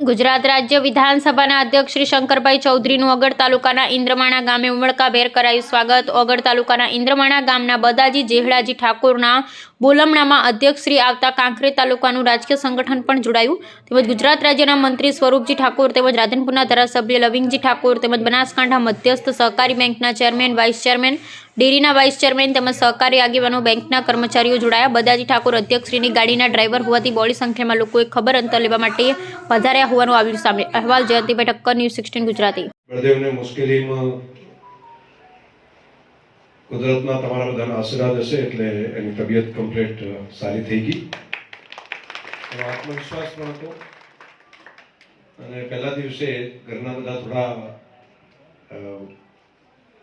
ગુજરાત રાજ્ય વિધાનસભાના અધ્યક્ષ શ્રી શંકરભાઈ ચૌધરીનું ઓગળ તાલુકાના ઇન્દ્રમાણા ગામે ઉમળકાભેર કરાયું સ્વાગત। ઓગળ તાલુકાના ઇન્દ્રમાણા ગામના બદાજી જેહડાજી ઠાકોરના બોલમણામાં અધ્યક્ષ શ્રી આવતા કાંકરેજ તાલુકાનું રાજકીય સંગઠન પણ જોડાયું। તેમજ ગુજરાત રાજ્યના મંત્રી સ્વરૂપજી ઠાકોર તેમજ રાધનપુરના ધારાસભ્ય લવિંગજી ઠાકોર તેમજ બનાસકાંઠા મધ્યસ્થ સહકારી બેંકના ચેરમેન વાઇસ ચેરમેન ડેરીના વાઇસ ચેરમેન તેમજ સહકારી આગેવાનો બેંકના કર્મચારીઓ જોડાયા। બદાજી ઠાકોર અધ્યક્ષશ્રીની ગાડીના ડ્રાઈવર હોવાથી બહોળી સંખ્યામાં લોકોએ ખબર અંતર લેવા માટે પધાર્યા હોવાનું આવ્યું સામે। અહેવાલ જયંતિભાઈ ઠક્કર, ન્યૂઝ 16 ગુજરાતી। બળદેવને મુશ્કેલીમાં કુદરતના તમારા બધાના આશીર્વાદ હશે એટલે એની તબિયત કમ્પ્લીટ સારી થઈ ગઈ। એનો આત્મવિશ્વાસ પણ હતો અને પહેલા દિવસે ઘરના બધા થોડા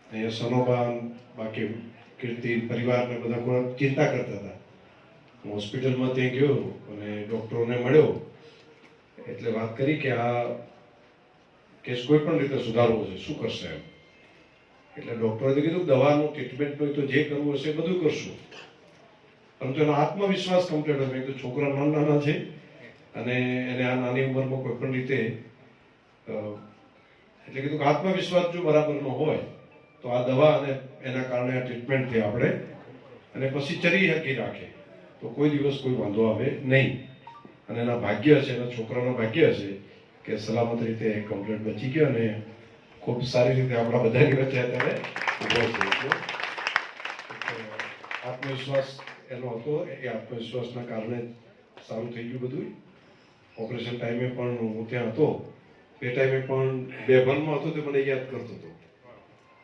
અહીંયા સનોબા બાકી કીર્તિ પરિવારને બધા કોઈ ચિંતા કરતા હતા। હું હોસ્પિટલમાં ત્યાં ગયો અને ડૉક્ટરોને મળ્યો એટલે વાત કરી કે આ કેસ કોઈ પણ રીતે સુધારવો છે, શું કરશે એમ। એટલે ડૉક્ટરે કીધું દવાનું ટ્રીટમેન્ટનું તો જે કરવું હશે બધું કરશું, પરંતુ એનો આત્મવિશ્વાસ કમ્પ્લીટ હતો। તો છોકરા નાના છે અને એને આ નાની ઉંમરમાં કોઈ પણ રીતે એટલે કીધું કે આત્મવિશ્વાસ જો બરાબરનો હોય તો આ દવા અને એના કારણે આ ટ્રીટમેન્ટથી આપણે અને પછી ચરી હકી રાખે તો કોઈ દિવસ કોઈ વાંધો આવે નહીં। અને એના ભાગ્ય છે, એના છોકરાના ભાગ્ય છે કે સલામત રીતે કમ્પ્લીટ બચી ગયો અને ખૂબ સારી રીતે આપણા બધાની વચ્ચે અત્યારે ઉભો છે। આત્મવિશ્વાસ એનો હતો, એ આત્મવિશ્વાસના કારણે સારું થઈ ગયું બધું। ઓપરેશન ટાઈમે પણ હું ત્યાં હતો, એ ટાઈમે પણ બેભાનમાં હતો તે મને યાદ કરતો હતો।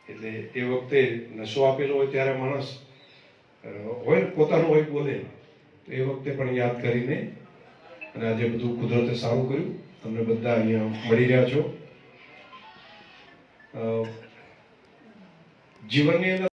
એટલે એ વખતે નશો આપેલો હોય ત્યારે માણસ હોય ને પોતાનું હોય બોલે, તો એ વખતે પણ યાદ કરીને અને આજે બધું કુદરતે સારું કર્યું। તમને બધા અહીંયા મળી રહ્યા છો। જીવનની અંદર